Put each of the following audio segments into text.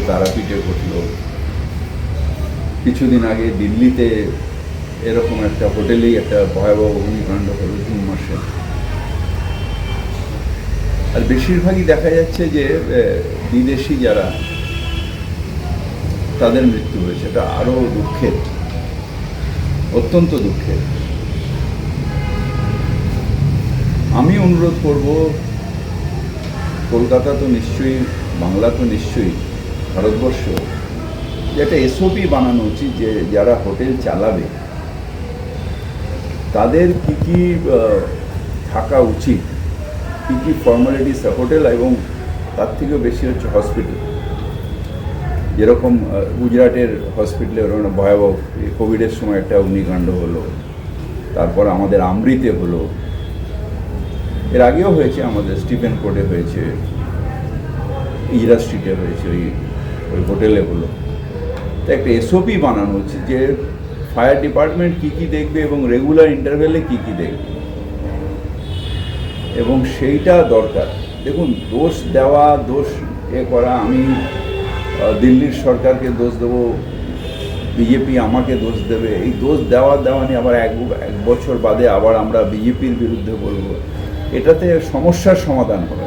তারাপীঠে ঘটল, কিছুদিন আগে দিল্লিতে এরকম একটা হোটেলেই একটা ভয়াবহ অগ্নিকাণ্ড হলো জুন মাসে। আর বেশিরভাগই দেখা যাচ্ছে যে বিদেশি যারা, তাদের মৃত্যু হয়েছে। এটা আরও দুঃখের, অত্যন্ত দুঃখের। আমি অনুরোধ করব, কলকাতা তো নিশ্চয়ই, বাংলা তো নিশ্চয়ই, ভারতবর্ষ, যে একটা এসওপি বানানো উচিত যে যারা হোটেল চালাবে তাদের কী কী থাকা উচিত, কী কী ফর্মালিটিস হোটেল, এবং তার থেকেও বেশি হচ্ছে হসপিটাল। যেরকম গুজরাটের হসপিটালে ওরকম ভয়াবহ কোভিডের সময় একটা অগ্নিকাণ্ড হলো, তারপর আমাদের আমৃতে হলো, এর আগেও হয়েছে, আমাদের স্টিফেন কোর্টে হয়েছে, ইজরা স্ট্রিটে হয়েছে, ওই হোটেলে হলো। তো একটা এসওপি বানানো উচিত যে ফায়ার ডিপার্টমেন্ট কী কী দেখবে এবং রেগুলার ইন্টারভেলে কী কী দেখবে, এবং সেইটা দরকার। দেখুন, দোষ দেওয়া, দোষ করা, আমি দিল্লির সরকারকে দোষ দেবো, বিজেপি আমাকে দোষ দেবে, এই দোষ দেওয়া নিয়ে আবার এক বছর বাদে আবার আমরা বিজেপির বিরুদ্ধে বলবো, এটাতে সমস্যার সমাধান হবে।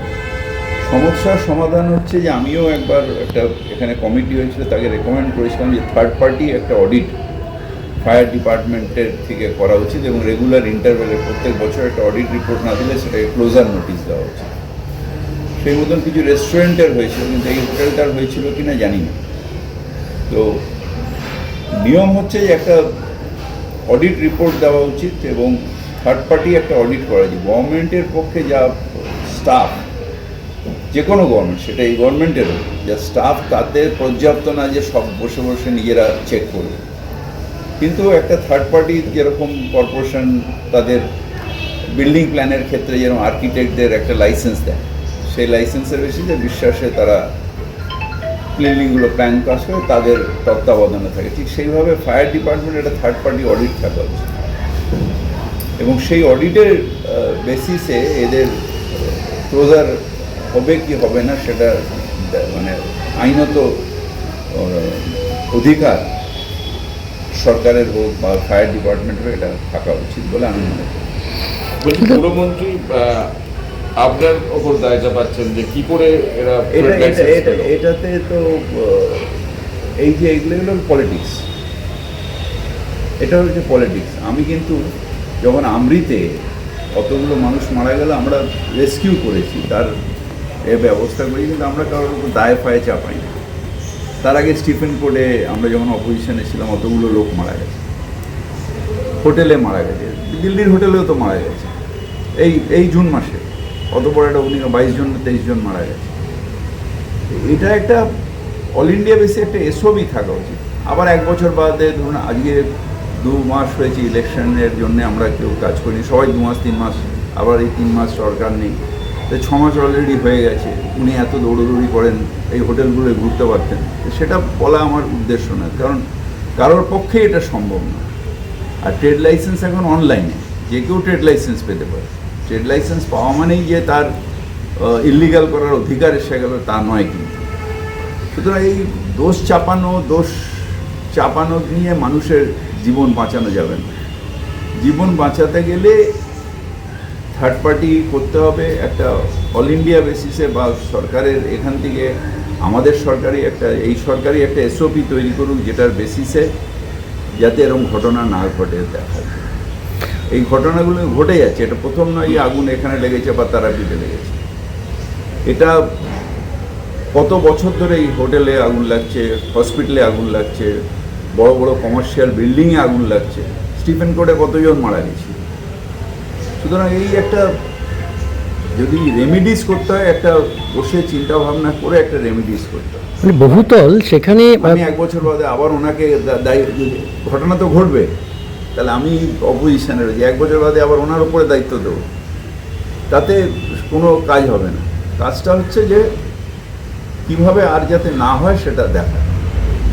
সমস্যার সমাধান হচ্ছে যে আমিও একবার একটা এখানে কমিটি হয়েছিল, তাকে রেকমেন্ড করেছিলাম যে থার্ড পার্টি একটা অডিট ফায়ার ডিপার্টমেন্টের থেকে করা উচিত, এবং রেগুলার ইন্টারভেলে প্রত্যেক বছর একটা অডিট রিপোর্ট না দিলে সেটাকে ক্লোজার নোটিশ দেওয়া উচিত। সেই মতন কিছু রেস্টুরেন্টের হয়েছিল, কিন্তু এই হোটেলটার হয়েছিল কি না জানি না। তো নিয়ম হচ্ছে যে একটা অডিট রিপোর্ট দেওয়া উচিত, এবং থার্ড পার্টি একটা অডিট করা উচিত। গভর্নমেন্টের পক্ষে যা স্টাফ, যে কোনো গভর্নমেন্ট, সেটা এই গভর্নমেন্টেরও যা স্টাফ, তাদের পর্যাপ্ত না যে সব বসে বসে নিজেরা চেক করবে। কিন্তু একটা থার্ড পার্টি, যেরকম কর্পোরেশন তাদের বিল্ডিং প্ল্যানের ক্ষেত্রে যেরকম আর্কিটেক্টদের একটা লাইসেন্স দেয়, সেই লাইসেন্সের বেশিতে বিশ্বাসে তারা বিল্ডিংগুলো প্ল্যান কাজ করে, তাদের তত্ত্বাবধানে থাকে। ঠিক সেইভাবে ফায়ার ডিপার্টমেন্ট একটা থার্ড পার্টি অডিট থাকা উচিত, এবং সেই অডিটের বেসিসে এদের ক্লোজার হবে কি হবে না সেটা মানে আইনত অধিকার সরকারের হোক বা ফায়ার ডিপার্টমেন্টের এটা থাকা উচিত বলে আমি মনে করি। বলছি, পুরমন্ত্রী আপনার ওপর দায় চাপাচ্ছেন যে কি করে এরা এটাতে তো এই যে এগুলো পলিটিক্স, এটা হচ্ছে পলিটিক্স। আমি কিন্তু যখন আমৃতে কতগুলো মানুষ মারা গেল, আমরা রেস্কিউ করেছি, তার ব্যবস্থা করি, কিন্তু আমরা কারোর উপর দায় ফায়ে চাপাই না। তার আগে স্টিফেন কোর্টে আমরা যখন অপোজিশনে ছিলাম, অতগুলো লোক মারা গেছে, হোটেলে মারা গেছে, দিল্লির হোটেলেও তো মারা গেছে। এই জুন মাসে অত বড় একটা 22 জন 23 জন মারা গেছে। এটা একটা অল ইন্ডিয়া বেসে একটা এসওপি থাকা উচিত। আবার এক বছর বাদে ধরুন, আজকে 2 মাস হয়েছে ইলেকশনের জন্য, আমরা কেউ কাজ করিনি, সবাই 2 মাস 3 মাস, আবার এই 3 মাস সরকার নেই, তো 6 মাস অলরেডি হয়ে গেছে। উনি এত দৌড়দৌড়ি করেন, এই হোটেলগুলো ঘুরতে পারতেন, সেটা বলা আমার উদ্দেশ্য না, কারণ কারোর পক্ষে এটা সম্ভব না। আর ট্রেড লাইসেন্স এখন অনলাইনে, যে কেউ ট্রেড লাইসেন্স পেতে পারে। ট্রেড লাইসেন্স পাওয়া মানেই যে তার ইলিগাল করার অধিকার এসে গেল তা নয়। কিন্তু সুতরাং এই দোষ চাপানো নিয়ে মানুষের জীবন বাঁচানো যাবে না। জীবন বাঁচাতে গেলে থার্ড পার্টি করতে হবে একটা অল ইন্ডিয়া বেসিসে, বা সরকারের এখান থেকে আমাদের সরকারি একটা এসওপি তৈরি করুক, যেটার বেসিসে যাতে এরকম ঘটনা না ঘটে। দেখা যায় এই ঘটনাগুলো ঘটে যাচ্ছে, এটা প্রথম নয় যে আগুন এখানে লেগেছে বা তারাপীঠে লেগেছে। এটা কত বছর ধরে এই হোটেলে আগুন লাগছে, হসপিটালে আগুন লাগছে, বড় বড় কমার্শিয়াল বিল্ডিংয়ে আগুন লাগছে। স্টিফেন কোর্টে কতজন মারা গেছে। সুতরাং এই একটা যদি রেমিডিস করতে হয়, একটা বসে চিন্তা ভাবনা করে একটা রেমিডিস করতে হয়। মানে বহুতল সেখানে আমি 1 বছর বাদে আবার ওনাকে দায়ী, ঘটনা তো ঘটবে, তাহলে আমি অপোজিশনে রয়েছি, 1 বছর বাদে আবার ওনার উপরে দায়িত্ব দেবো, তাতে কোনো কাজ হবে না। কাজটা হচ্ছে যে কীভাবে আর যাতে না হয় সেটা দেখার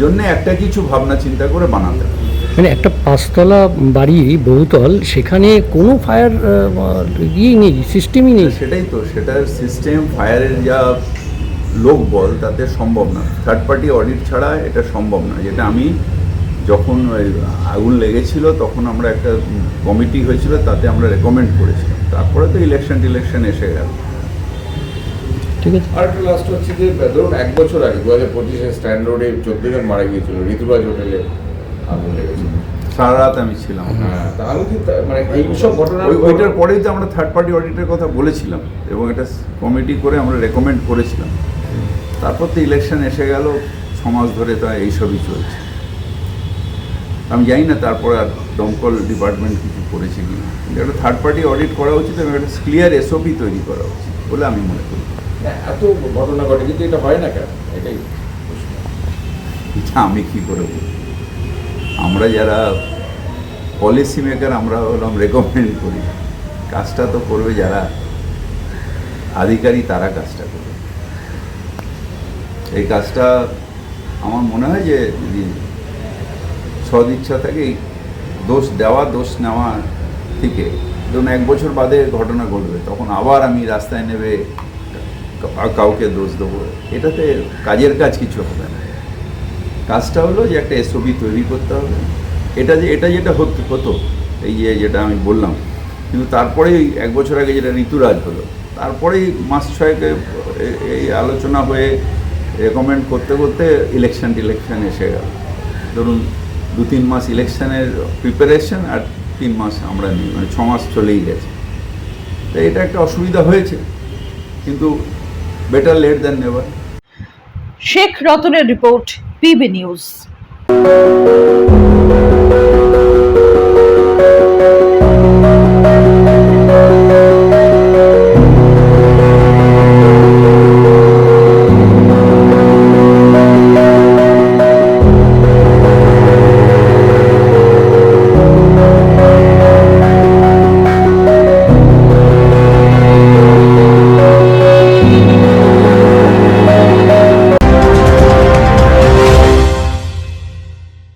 জন্য একটা কিছু ভাবনা চিন্তা করে বানাতে হবে। মানে একটা 5তলা বাড়ি বহুতল, সেখানে কোনো ফায়ার নেই, সিস্টেমই নেই। সেটাই তো, সেটার সিস্টেম, ফায়ারের যা লোকবল তাতে সম্ভব না, থার্ড পার্টি অডিট ছাড়া এটা সম্ভব না। যেটা আমি যখন ওই আগুন লেগেছিল তখন আমরা একটা কমিটি হয়েছিল, তাতে আমরা রেকমেন্ড করেছিলাম, তারপরে তো ইলেকশন এসে গেল। ঠিক আছে। আর একটা লাস্ট হচ্ছে যে ধরুন 1 বছর আগে 2025-এ স্ট্যান্ড রোডে 14 জন মারা গিয়েছিল, ঋতুরাজ হোটেলে আগুন লেগেছিল। সারা রাত আমি ছিলাম। হ্যাঁ, তাহলে কি মানে এইসব ঘটনা ওইটার পরেই তো আমরা থার্ড পার্টি অডিটের কথা বলেছিলাম এবং একটা কমিটি করে আমরা রেকমেন্ড করেছিলাম। তারপর তো ইলেকশন এসে গেল, 6 মাস ধরে তা এইসবই চলছে। আমি জানি না তারপরে আর দমকল ডিপার্টমেন্ট কিছু করেছে কিনা, কিন্তু একটা থার্ড পার্টি অডিট করা উচিত এবং একটা ক্লিয়ার এসওপি তৈরি করা উচিত বলে আমি মনে করি। এত ঘটনা ঘটে কিন্তু এটা হয় না কেন, এটাই প্রশ্ন। এটা আমি কী করে বলব? আমরা যারা পলিসি মেকার আমরা হলাম রেকমেন্ড করি, কাজটা তো করবে যারা আধিকারিক, তারা কাজটা করবে। এই কাজটা আমার মনে হয় যে যদি সদিচ্ছা থাকে, এই দোষ দেওয়া দোষ নেওয়া থেকে ধরুন 1 বছর বাদে ঘটনা ঘটবে, তখন আবার আমি রাস্তায় নেবে কাউকে দোষ দেবো, এটাতে কাজের কাজ কিছু হবে না। কাজটা হলো যে একটা এসওপি তৈরি করতে হবে। এটা যেটা হতো এই যেটা আমি বললাম, কিন্তু তারপরেই 1 বছর আগে যেটা ঋতুরাজ হলো, তারপরেই মাস 6 এই আলোচনা হয়ে রেকমেন্ড করতে করতে ইলেকশন এসে গেল। ধরুন 2-3 মাস ইলেকশনের প্রিপারেশন আর 3 মাস আমরা নিই, মানে 6 মাস চলেই গেছে। তো এটা একটা অসুবিধা হয়েছে, কিন্তু better late than never. Sheikh রতনের রিপোর্ট, পিবি নিউজ।